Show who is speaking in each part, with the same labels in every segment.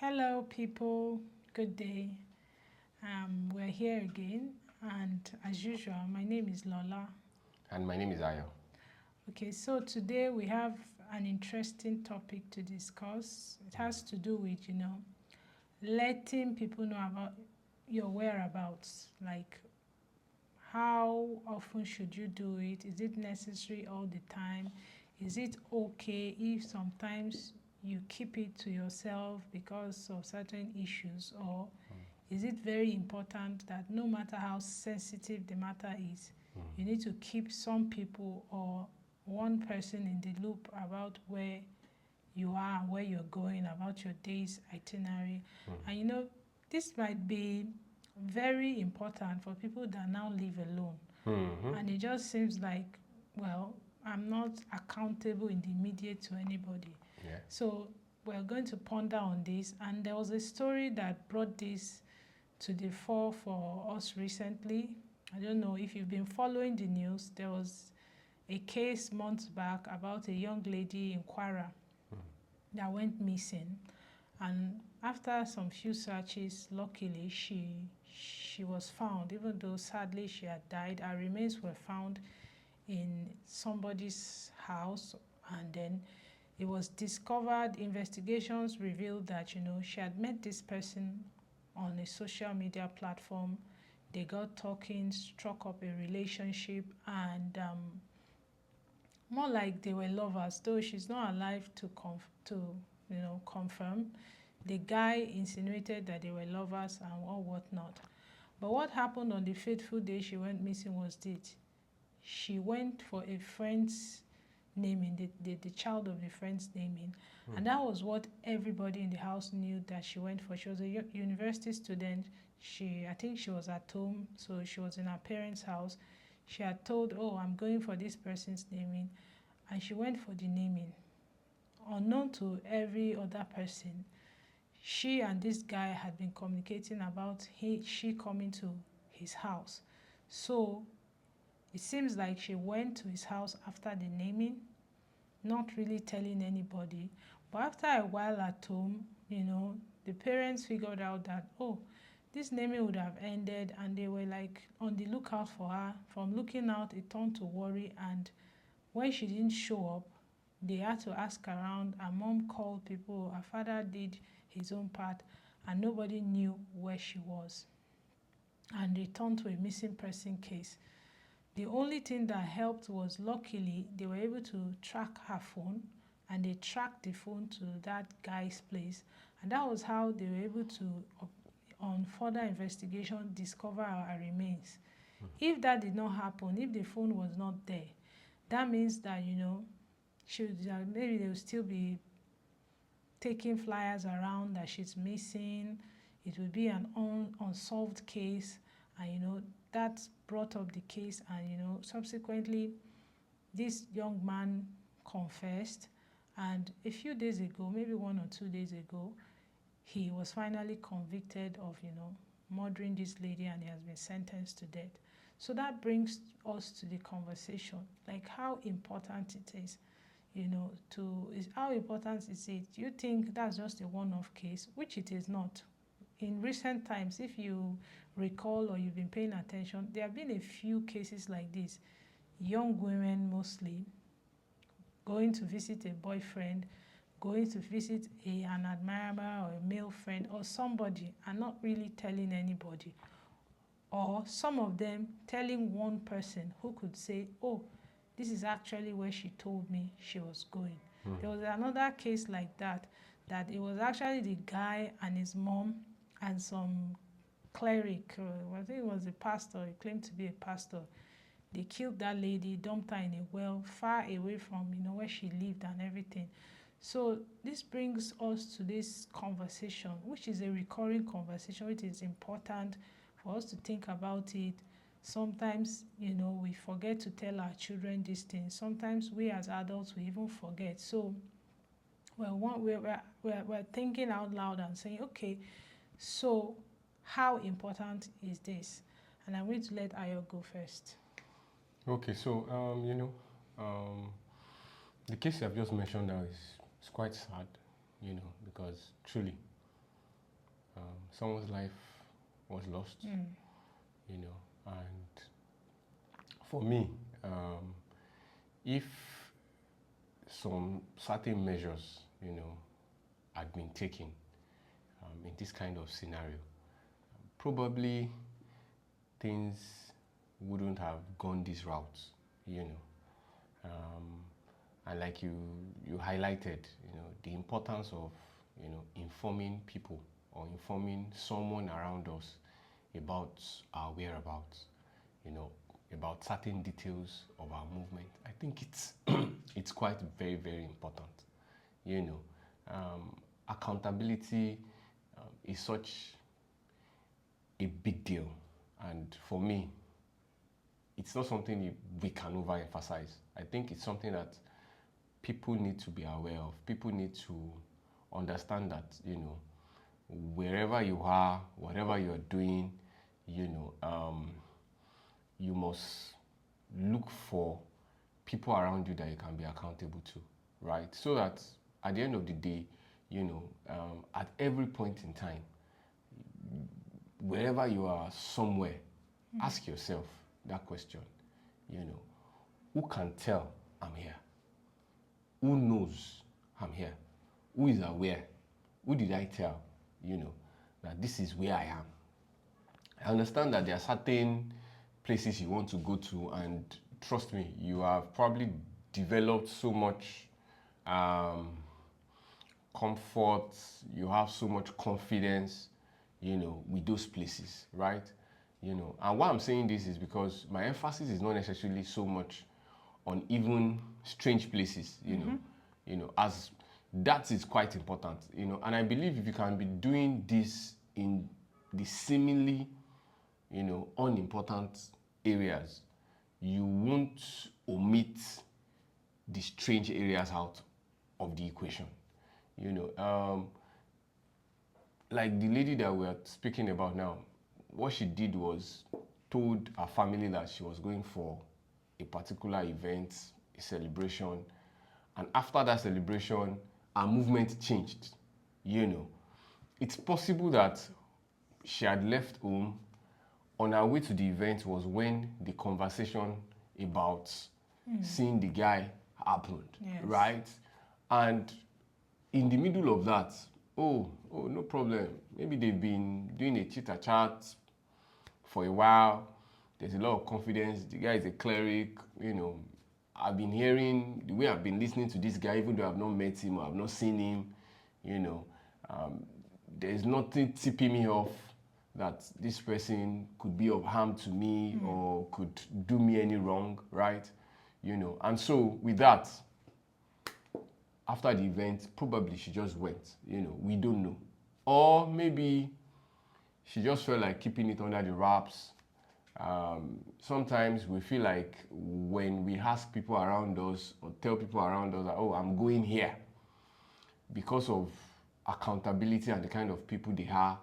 Speaker 1: Hello, people. Good day. We're here again, and as usual, my name is Lola.
Speaker 2: And my name is Ayo.
Speaker 1: Okay, so today we have an interesting topic to discuss. It has to do with, letting people know about your whereabouts. Like, how often should you do it? Is it necessary all the time? Is it okay if sometimes you keep it to yourself because of certain issues? Or is it very important that no matter how sensitive the matter is, you need to keep some people or one person in the loop about where you are, where you're going, about your day's itinerary? And this might be very important for people that now live alone. And it just seems like, well, I'm not accountable in the immediate to anybody.
Speaker 2: Yeah.
Speaker 1: So we're going to ponder on this. And there was a story that brought this to the fore for us recently. I don't know if you've been following the news. There was a case months back about a young lady in Kwara that went missing. And after some few searches, luckily she was found. Even though sadly she had died, her remains were found in somebody's house, and then it was discovered. Investigations revealed that she had met this person on a social media platform. They got talking, struck up a relationship, and more like they were lovers, though she's not alive to confirm. The guy insinuated that they were lovers and all whatnot. But what happened on the fateful day she went missing was this: she went for a friend's naming, the child of the friend's naming, and that was what everybody in the house knew that she went for. She was a university student. I think she was at home, so she was in her parents' house. She had told, "Oh, I'm going for this person's naming," and she went for the naming. Unknown to every other person, she and this guy had been communicating about she coming to his house. So it seems like she went to his house after the naming, not really telling anybody. But after a while at home, the parents figured out that, oh, this naming would have ended, and they were like on the lookout for her. From looking out, it turned to worry, and when she didn't show up, they had to ask around. Her mom called people, her father did his own part, and nobody knew where she was. And it turned to a missing person case. The only thing that helped was, luckily, they were able to track her phone, and they tracked the phone to that guy's place. And that was how they were able to, on further investigation, discover her remains. If that did not happen, if the phone was not there, that means that, maybe they will still be taking flyers around that she's missing. It will be an unsolved case, and that brought up the case. And subsequently, this young man confessed, and a few days ago, maybe 1 or 2 days ago, he was finally convicted of murdering this lady, and he has been sentenced to death. So that brings us to the conversation, like how important it is, how important is it? You think that's just a one-off case, which it is not. In recent times, if you recall or you've been paying attention, there have been a few cases like this. Young women mostly going to visit a boyfriend, going to visit an admirer or a male friend or somebody, and not really telling anybody. Or some of them telling one person who could say, oh, this is actually where she told me she was going. There was another case like that it was actually the guy and his mom and some cleric, I think it was a pastor, he claimed to be a pastor. They killed that lady, dumped her in a well far away from where she lived and everything. So this brings us to this conversation, which is a recurring conversation, which is important for us to think about it. Sometimes, we forget to tell our children these things. Sometimes we as adults, we even forget. So we're thinking out loud and saying, okay, so how important is this? And I'm going to let Ayo go first.
Speaker 2: Okay, so the case you have just mentioned now is quite sad, because truly, someone's life was lost, you know, and for me, if some certain measures, had been taken in this kind of scenario, probably things wouldn't have gone this route, and like you highlighted, the importance of, informing people or informing someone around us about our whereabouts, about certain details of our movement. I think it's it's quite very, very important. You know, Accountability is such a big deal, and for me, it's not something we can overemphasize. I think it's something that people need to be aware of. People need to understand that, wherever you are, whatever you're doing, you must look for people around you that you can be accountable to, right? So that at the end of the day, at every point in time, wherever you are somewhere, ask yourself that question, who can tell I'm here? Who knows I'm here? Who is aware? Who did I tell, that this is where I am? I understand that there are certain places you want to go to, and trust me, you have probably developed so much comfort, you have so much confidence, with those places, right? And why I'm saying this is because my emphasis is not necessarily so much on even strange places, as that is quite important, and I believe if you can be doing this in the seemingly, unimportant areas, you won't omit the strange areas out of the equation. Like the lady that we're speaking about now, what she did was told her family that she was going for a particular event, a celebration, and after that celebration, her movement changed. It's possible that she had left home. On her way to the event was when the conversation about seeing the guy happened,
Speaker 1: Yes.
Speaker 2: right? And in the middle of that, oh, no problem. Maybe they've been doing a chit-chat for a while. There's a lot of confidence. The guy is a cleric, I've been hearing, the way I've been listening to this guy, even though I've not met him or I've not seen him, there's nothing tipping me off that this person could be of harm to me or could do me any wrong, right? And so with that, after the event, probably she just went, we don't know. Or maybe she just felt like keeping it under the wraps. Sometimes we feel like when we ask people around us or tell people around us that, oh, I'm going here, because of accountability and the kind of people they are,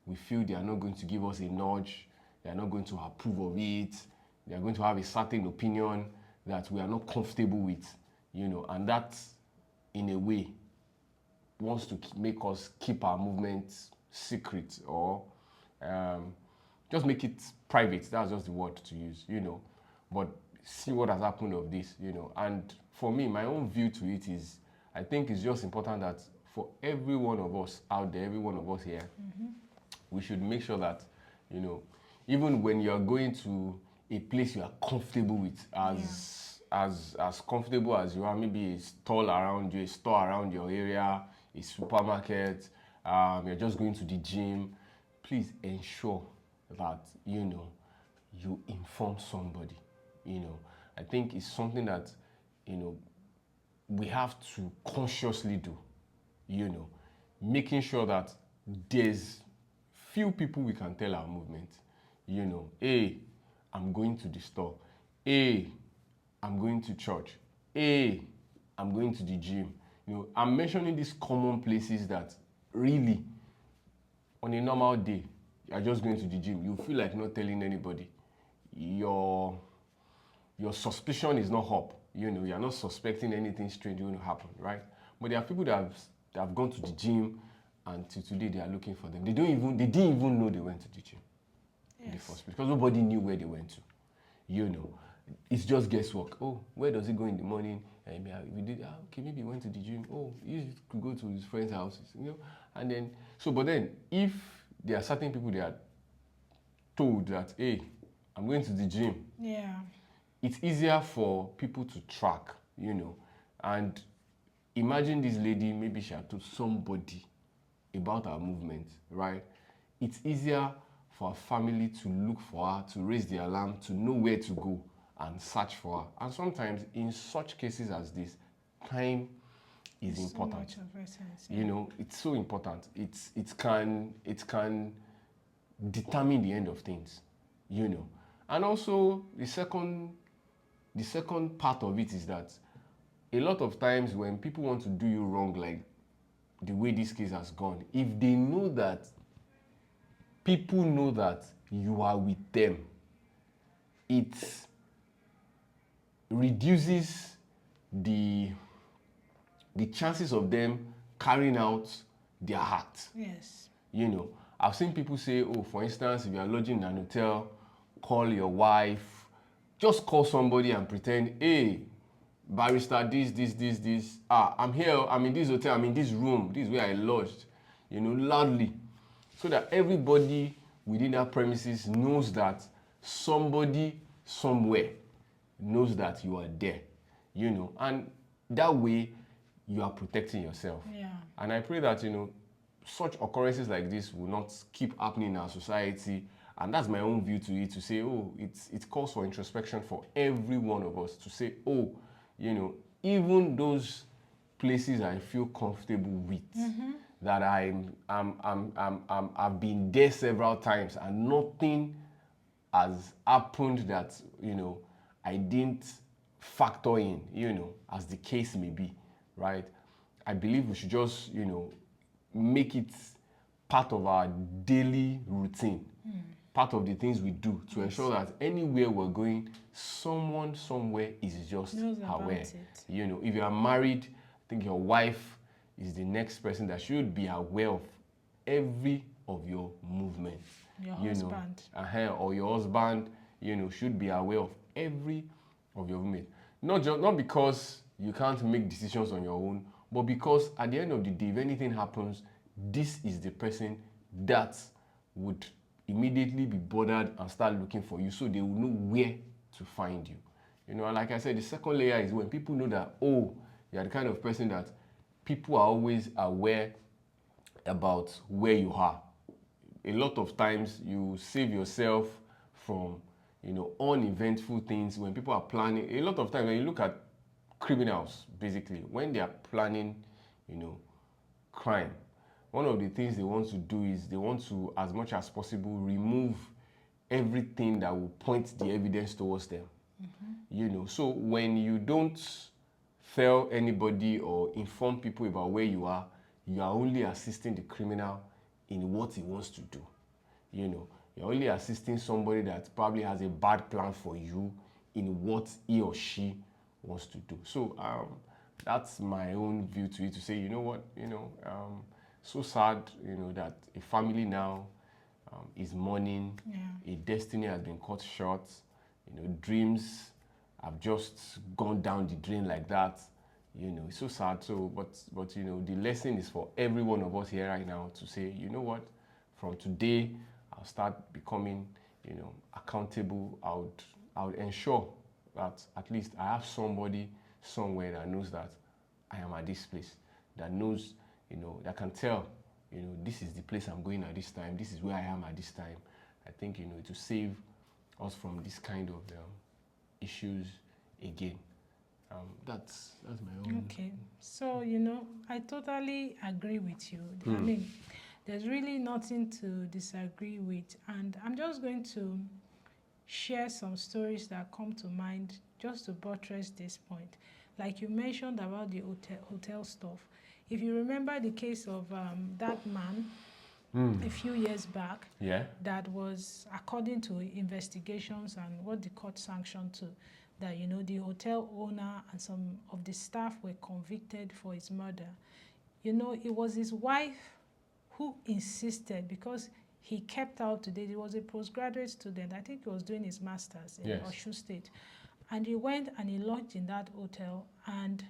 Speaker 2: we feel they are not going to give us a nudge, they are not going to approve of it, they are going to have a certain opinion that we are not comfortable with, and that, in a way, wants to make us keep our movements secret or just make it private. That's just the word to use, But see what has happened of this, And for me, my own view to it is, I think it's just important that for every one of us out there, every one of us here, we should make sure that, even when you're going to a place you are comfortable with, as comfortable as you are, maybe a stall around you, a store around your area, a supermarket, you're just going to the gym, please ensure that, you inform somebody. I think it's something that, we have to consciously do, making sure that there's few people we can tell our movement, hey, I'm going to the store, hey, I'm going to church, hey, I'm going to the gym. I'm mentioning these common places that really, on a normal day, you're just going to the gym. You feel like not telling anybody. Your suspicion is not up. You're not suspecting anything strange going to happen, right? But there are people that have gone to the gym and till today they are looking for them. They didn't even know they went to the gym in the first place because nobody knew where they went to. You know, it's just guesswork. Oh, where does he go in the morning? And we did. Okay, maybe he went to the gym. Oh, he could go to his friends' houses. You know, and then but then if there are certain people that are told that, hey, I'm going to the gym.
Speaker 1: Yeah.
Speaker 2: It's easier for people to track, you know. And imagine this lady, maybe she had told somebody about her movement, right? It's easier for a family to look for her, to raise the alarm, to know where to go and search for her. And sometimes in such cases as this, time is important.
Speaker 1: So much of essence,
Speaker 2: You know, it's so important. It can determine the end of things, you know. And also the second part of it is that a lot of times when people want to do you wrong, like the way this case has gone, if they know that people know that you are with them, it reduces the chances of them carrying out their heart.
Speaker 1: Yes.
Speaker 2: You know, I've seen people say, oh, for instance, if you are lodging in an hotel, call your wife, just call somebody and pretend, hey, barrister, this. I'm here, I'm in this hotel, I'm in this room, this is where I lodged, you know, loudly. So that everybody within that premises knows that somebody somewhere knows that you are there, you know, and that way you are protecting yourself.
Speaker 1: Yeah.
Speaker 2: And I pray that, you know, such occurrences like this will not keep happening in our society. And that's my own view to it, to say, oh, it calls for introspection for every one of us to say, oh, you know, even those places I feel comfortable with, that I've been there several times and nothing has happened that, you know, I didn't factor in, you know, as the case may be, right? I believe we should just, you know, make it part of our daily routine, part of the things we do to ensure that anywhere we're going, someone somewhere is just
Speaker 1: Knows about
Speaker 2: aware.
Speaker 1: it.
Speaker 2: You know, if you are married, I think your wife is the next person that should be aware of every of your movements.
Speaker 1: Your
Speaker 2: You
Speaker 1: husband.
Speaker 2: know, or your husband, you know, should be aware of every of your movement. Not because you can't make decisions on your own, but because at the end of the day, if anything happens, this is the person that would immediately be bothered and start looking for you, so they will know where to find you. You know, and like I said, the second layer is when people know that, oh, you're the kind of person that people are always aware about where you are. A lot of times you save yourself from, you know, uneventful things when people are planning. A lot of times when you look at criminals, basically, when they are planning, you know, crime, one of the things they want to do is they want to, as much as possible, remove everything that will point the evidence towards them. You know, so when you don't tell anybody or inform people about where you are only assisting the criminal in what he wants to do. You know, you're only assisting somebody that probably has a bad plan for you in what he or she wants to do. So that's my own view to it, to say, you know what, you know, so sad, you know, that a family now is mourning, a destiny has been cut short, you know, dreams have just gone down the drain like that. You know, it's so sad. So, but you know, the lesson is for every one of us here right now to say, you know what, from today, I'll start becoming, you know, accountable. I would ensure that at least I have somebody somewhere that knows that I am at this place, that knows, you know, that can tell, you know, this is the place I'm going at this time, this is where I am at this time. I think, you know, to save us from this kind of issues again. That's my own.
Speaker 1: Okay, so you know, I totally agree with you. I mean, there's really nothing to disagree with, and I'm just going to share some stories that come to mind just to buttress this point. Like you mentioned about the hotel stuff. If you remember the case of that man a few years back,
Speaker 2: Yeah.
Speaker 1: that was, according to investigations and what the court sanctioned to, that, you know, the hotel owner and some of the staff were convicted for his murder. You know, it was his wife who insisted, because he kept out today. He was a postgraduate student. I think he was doing his master's in
Speaker 2: Yes.
Speaker 1: Osun State. And he went and he lodged in that hotel, and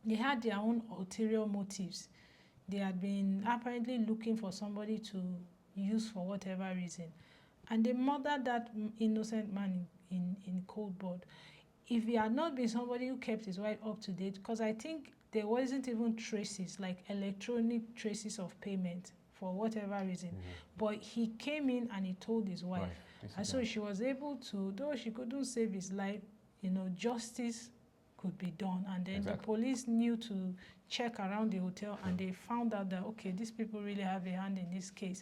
Speaker 1: they had their own ulterior motives. They had been apparently looking for somebody to use for whatever reason. And they murdered that innocent man in cold blood. If he had not been somebody who kept his wife up to date, because I think there wasn't even traces, like electronic traces of payment for whatever reason. But he came in and he told his wife. And so she was able to, though she couldn't save his life, you know, justice could be done. And then the police knew to check around the hotel, and they found out that, okay, these people really have a hand in this case.